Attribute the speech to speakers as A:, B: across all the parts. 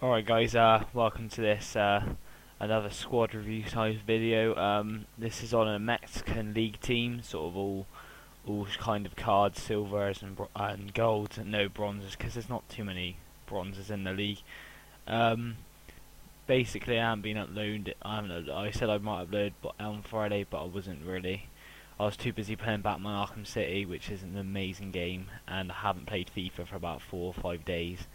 A: Alright guys, welcome to this another squad review type video. This is on a Mexican league team, sort of all kind of cards, silvers and golds, and no bronzes because there's not too many bronzes in the league. Basically, I haven't been uploaded. I said I might upload on Friday, but I wasn't really. I was too busy playing Batman Arkham City, which is an amazing game, and I haven't played FIFA for about 4 or 5 days.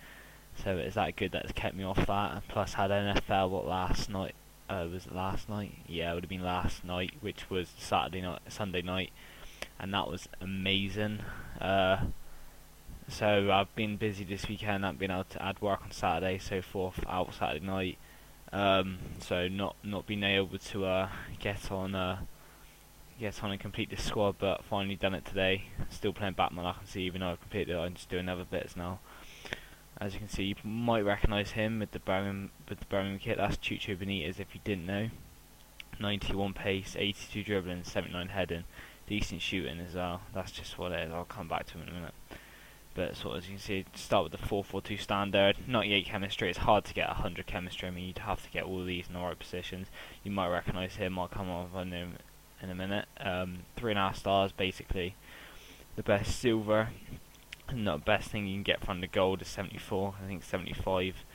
A: So it's that good that it's kept me off that. And plus had NFL last night. Was it last night? Yeah, it would have been last night, which was Sunday night, and that was amazing. So I've been busy this weekend. I've been able to add work on Saturday, so forth out Saturday night. So not been able to get on and complete this squad, but finally done it today. Still playing Batman. I can see, even though I've completed it, I'm just doing other bits now. As you can see, you might recognise him with the Birmingham kit. That's Chucho Benitez if you didn't know. 91 pace, 82 dribbling, 79 heading, decent shooting as well. That's just what it is. I'll come back to him in a minute. But sort of, as you can see, start with the 4-4-2 standard. 98 chemistry. It's hard to get 100 chemistry. I mean, you'd have to get all of these in the right positions. You might recognise him. I'll come on him in a minute. 3.5 stars basically. The best silver. And the best thing you can get from the gold is 74. I think 75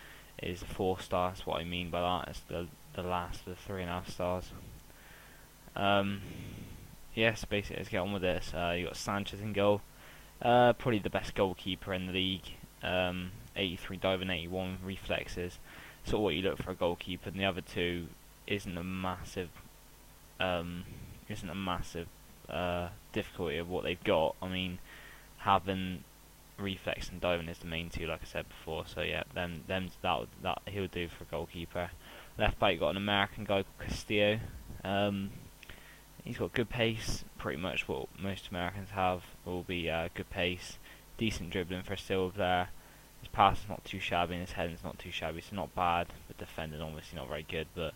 A: is a 4-star. That's what I mean by that. It's the last of the 3.5 stars. Yes, basically, let's get on with this. You got Sanchez in goal. Probably the best goalkeeper in the league. 83 diving, 81 reflexes. Sort of what you look for a goalkeeper. And the other two isn't a massive difficulty of what they've got. I mean, having reflex and diving is the main two, like I said before. So yeah, that he'll do for a goalkeeper. Left back, you got an American guy called Castillo. He's got good pace, pretty much what most Americans have. Will be good pace, decent dribbling for a silver player. His pass is not too shabby, and his heading's not too shabby. So not bad, but defending obviously not very good. But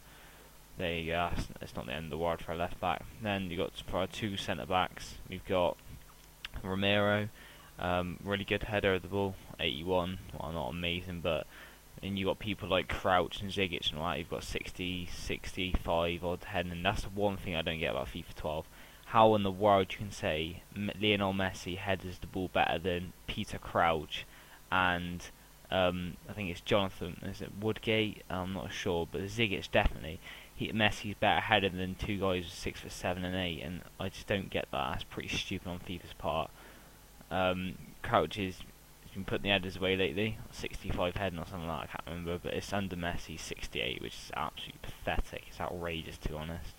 A: there you go. It's not the end of the world for a left back. Then you got for our two centre backs. We've got Romero. Really good header of the ball, 81. Well, not amazing, but then you got people like Crouch and Zigic and all that. You've got 60, 65 odd heading, and that's the one thing I don't get about FIFA 12. How in the world you can say Lionel Messi headers the ball better than Peter Crouch and I think it's Jonathan, is it Woodgate? I'm not sure, but Zigic definitely. Messi's better header than two guys with 6'7" and 8, and I just don't get that. That's pretty stupid on FIFA's part. Crouch has been putting the headers away lately, 65 heading or something like that, I can't remember, but it's under Messi 68, which is absolutely pathetic. It's outrageous, to be honest.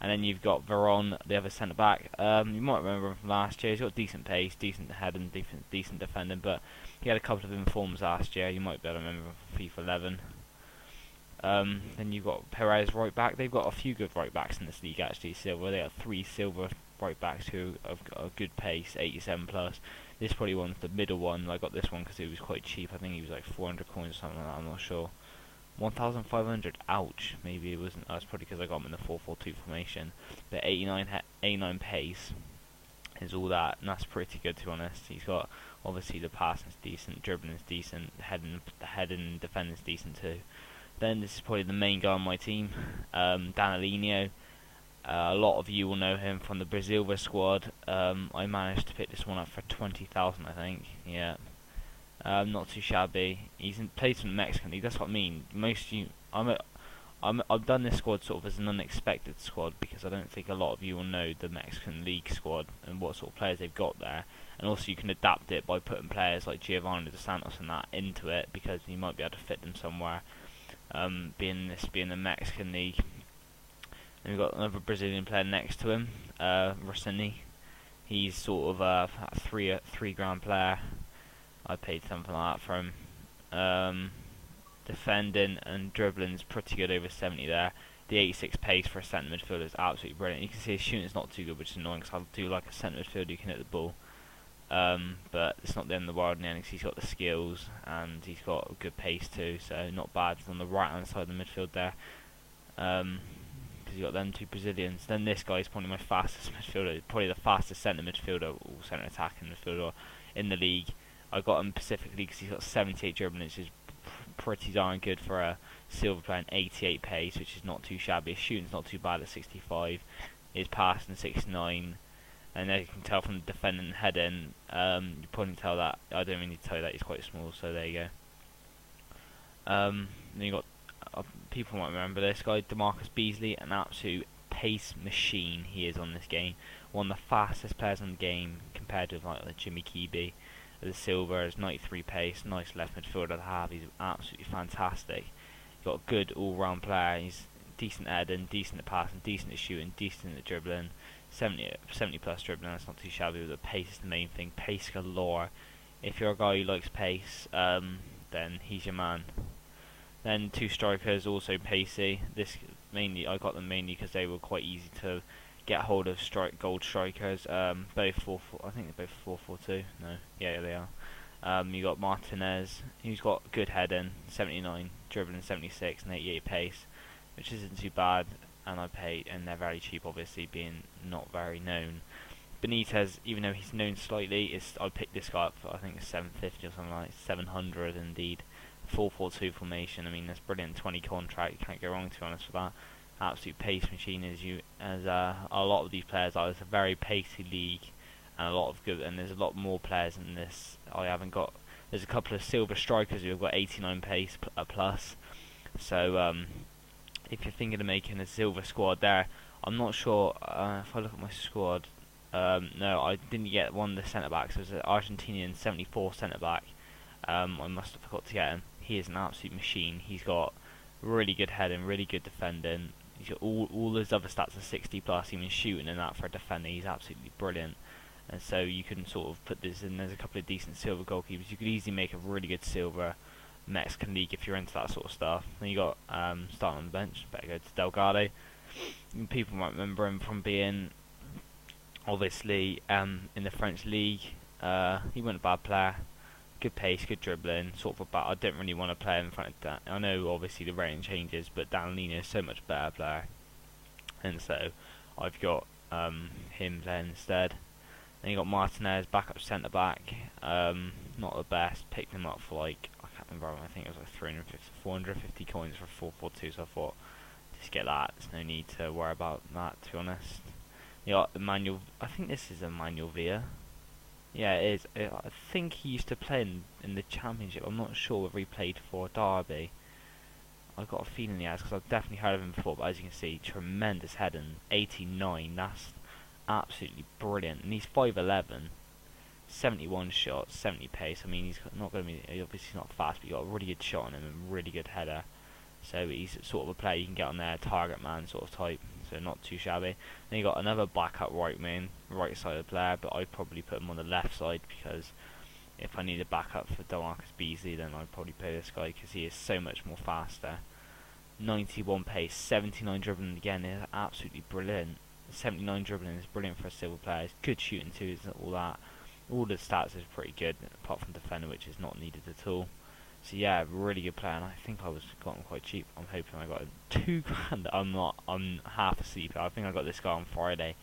A: And then you've got Veron, the other centre back. You might remember him from last year. He's got decent pace, decent heading, decent defending, but he had a couple of informs last year. You might be able to remember him from FIFA 11. Then you've got Perez right back. They've got a few good right backs in this league actually. Silver. They have 3 silver right backs who have got a good pace, 87 plus. This probably one's the middle one. I got this one because it was quite cheap. I think he was like 400 coins or something like that. I'm not sure. 1,500. Ouch. Maybe it wasn't. That's probably because I got him in the 4-4-2 formation. But 89 pace is all that, and that's pretty good, to be honest. He's got obviously the passing's decent, dribbling is decent, heading and defending is decent too. Then this is probably the main guy on my team, Danilinho. A lot of you will know him from the Brazil squad. I managed to pick this one up for 20,000, I think. Yeah, not too shabby. Plays from the Mexican league. That's what I mean. Most of you, I've done this squad sort of as an unexpected squad because I don't think a lot of you will know the Mexican league squad and what sort of players they've got there. And also you can adapt it by putting players like Giovanni Dos Santos and that into it, because you might be able to fit them somewhere. Being the Mexican league. And we've got another Brazilian player next to him, Rossini. He's sort of a three grand player. I paid something like that for him. Defending and dribbling is pretty good, over 70 there. The 86 pace for a centre midfielder is absolutely brilliant. You can see his shooting is not too good, which is annoying because I do like a centre midfielder who can hit the ball. But it's not the end of the world in the end because he's got the skills and he's got a good pace too, so not bad. He's on the right hand side of the midfield there. Because you got them two Brazilians. Then this guy is probably my fastest midfielder, probably the fastest centre midfielder or centre attacking midfielder in the league. I got him specifically because he's got 78 dribbling, which is pretty darn good for a silver player. 88 pace, which is not too shabby. His shooting's not too bad at 65. His passing 69. And as you can tell from the defending and heading, you probably tell that. I don't really need to tell you that he's quite small. So there you go. Then you got people might remember this guy, Demarcus Beasley, an absolute pace machine he is on this game. One of the fastest players on the game compared with like Jimmy Keeby. The silver is 93 pace, nice left midfielder to have. He's absolutely fantastic. He's got a good all-round player. He's decent at heading, decent at passing, decent at shooting, decent at dribbling. 70 plus dribbling, that's not too shabby, but the pace is the main thing. Pace galore. If you're a guy who likes pace, then he's your man. Then two strikers, also pacey. This mainly, I got them mainly because they were quite easy to get hold of. Gold strikers. Both 4-4. I think they're both 4-4-2. No, yeah, they are. You got Martinez, who's got good heading, 79, dribbling 76, and 88 pace, which isn't too bad. And they're very cheap, obviously, being not very known. Benitez, even though he's known slightly, I picked this guy up for I think it's 750 or something like 700 indeed. 4-4-2 formation. I mean, that's brilliant. 20 contract. You can't go wrong, to be honest, with that. Absolute pace machine as a lot of these players are. It's a very pacey league, and a lot of good. And there's a lot more players in this. I haven't got. There's a couple of silver strikers who have got 89 pace plus. So if you're thinking of making a silver squad, there, I'm not sure. If I look at my squad, no, I didn't get one of the centre backs. It was an Argentinian 74 centre back. I must have forgot to get him. He is an absolute machine. He's got really good heading, really good defending. He's got all his other stats are 60 plus, even shooting and that for a defender. He's absolutely brilliant. And so you can sort of put this in. There's a couple of decent silver goalkeepers. You could easily make a really good silver Mexican league if you're into that sort of stuff. Then you got starting on the bench. Better go to Delgado. People might remember him from being obviously in the French league. He wasn't a bad player. Good pace, good dribbling, sort of I don't really want to play him in front of that. I know obviously the rating changes, but Danilino is so much better player, and so I've got him playing instead. Then you got Martinez, backup centre back, not the best. Picked him up for like I can't remember. I think it was like 450 coins for 4-4-2. So I thought just get that. There's no need to worry about that, to be honest. You got Emmanuel. I think this is Emmanuel Villa. Yeah, it is. I think he used to play in the Championship. I'm not sure whether he played for Derby. I've got a feeling he has, because I've definitely heard of him before. But as you can see, tremendous heading. 89. That's absolutely brilliant. And he's 5'11", 71 shots, 70 pace. I mean, he's not going to be obviously not fast, but he's got a really good shot on him and really good header. So he's sort of a player you can get on there, target man sort of type. So not too shabby. Then you got another backup right sided player, but I'd probably put him on the left side, because if I need a backup for Demarcus Beasley, then I'd probably play this guy, because he is so much more faster. 91 pace, 79 dribbling again is absolutely brilliant. 79 dribbling is brilliant for a silver player. It's good shooting too, isn't all that. All the stats is pretty good, apart from defender, which is not needed at all. So yeah, really good player, and I think I got him quite cheap. I'm hoping I got him £2 grand. I'm half asleep. I think I got this guy on Friday.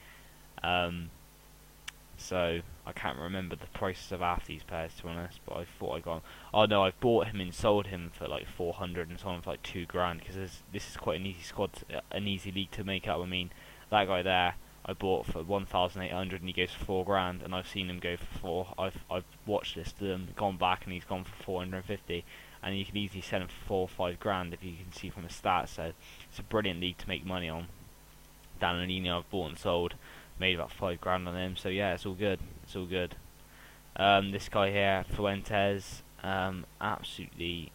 A: So I can't remember the prices of half these players, to be honest, but I thought I got him. Oh no, I've bought him and sold him for like 400 and sold him for like £2 grand, because this is quite an easy squad, an easy league to make up. I mean, that guy there I bought for 1,800 and he goes for 4 grand, and I've seen him go for 4. I've watched listed him, gone back, and he's gone for 450, and you can easily sell him for 4 or 5 grand if you can see from his stats. So it's a brilliant league to make money on. Danilino I've bought and sold, made about 5 grand on him. So yeah, it's all good. It's all good. This guy here, Fuentes, absolutely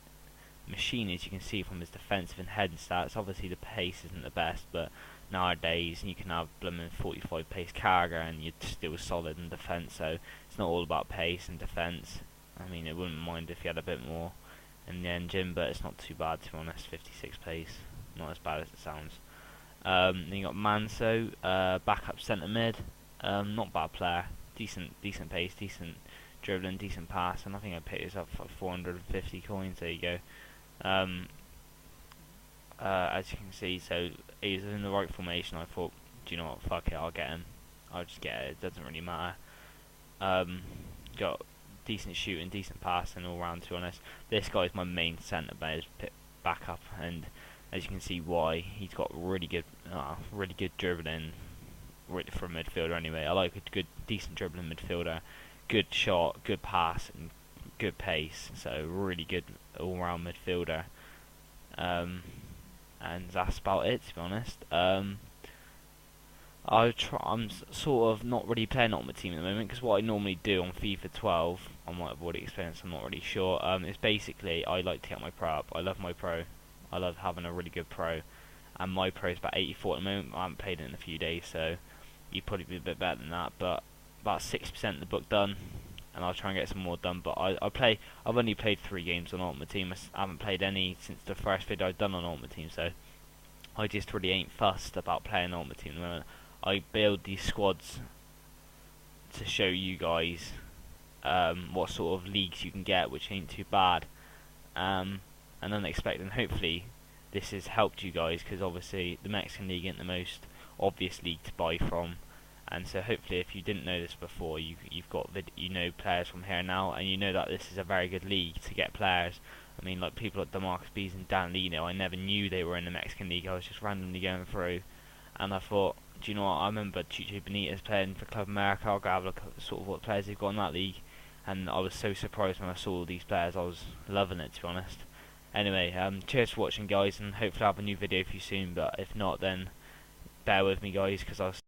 A: machine, as you can see from his defensive and heading stats. Obviously the pace isn't the best, but nowadays you can have blooming 45 pace Carragher and you're still solid in defence. So it's not all about pace and defence. I mean, I wouldn't mind if he had a bit more in the engine, but it's not too bad, to be honest. 56 pace, not as bad as it sounds. Then you got Manso, backup centre mid, not bad player, decent pace, decent dribbling, decent pass, and I think I picked this up for 450 coins. There you go. As you can see, so he's in the right formation. I thought, do you know what, fuck it, I'll get him. I'll just get it, it doesn't really matter. Got decent shooting, decent passing all round. To be honest, this guy's my main centre backup, and as you can see why, he's got really good dribbling from midfielder. Anyway, I like a good, decent dribbling midfielder, good shot, good pass, and good pace. So really good all-round midfielder. And that's about it, to be honest. I'm sort of not really playing Ultimate Team at the moment, because what I normally do on FIFA 12, I might have already explained this, I'm not really sure, is basically I like to get my pro up. I love my pro. I love having a really good pro. And my pro is about 84 at the moment. I haven't played it in a few days, so you'd probably be a bit better than that. But about 60% of the book done, and I'll try and get some more done. But I've only played 3 games on Ultimate Team. I haven't played any since the first video I've done on Ultimate Team, so I just really ain't fussed about playing Ultimate Team at the moment. I build these squads to show you guys what sort of leagues you can get, which ain't too bad, and unexpected. And hopefully this has helped you guys, because obviously the Mexican league ain't the most obvious league to buy from, and so hopefully if you didn't know this before, you've got players from here now, and you know that this is a very good league to get players. I mean, like people like DeMarcus Bees and Dan Lino, I never knew they were in the Mexican league. I was just randomly going through, and I thought, do you know what? I remember Chucho Benitez playing for Club America. I'll go have a look at sort of what players they've got in that league, and I was so surprised when I saw all these players. I was loving it, to be honest. Anyway, cheers for watching, guys, and hopefully I'll have a new video for you soon. But if not, then bear with me, guys, because I was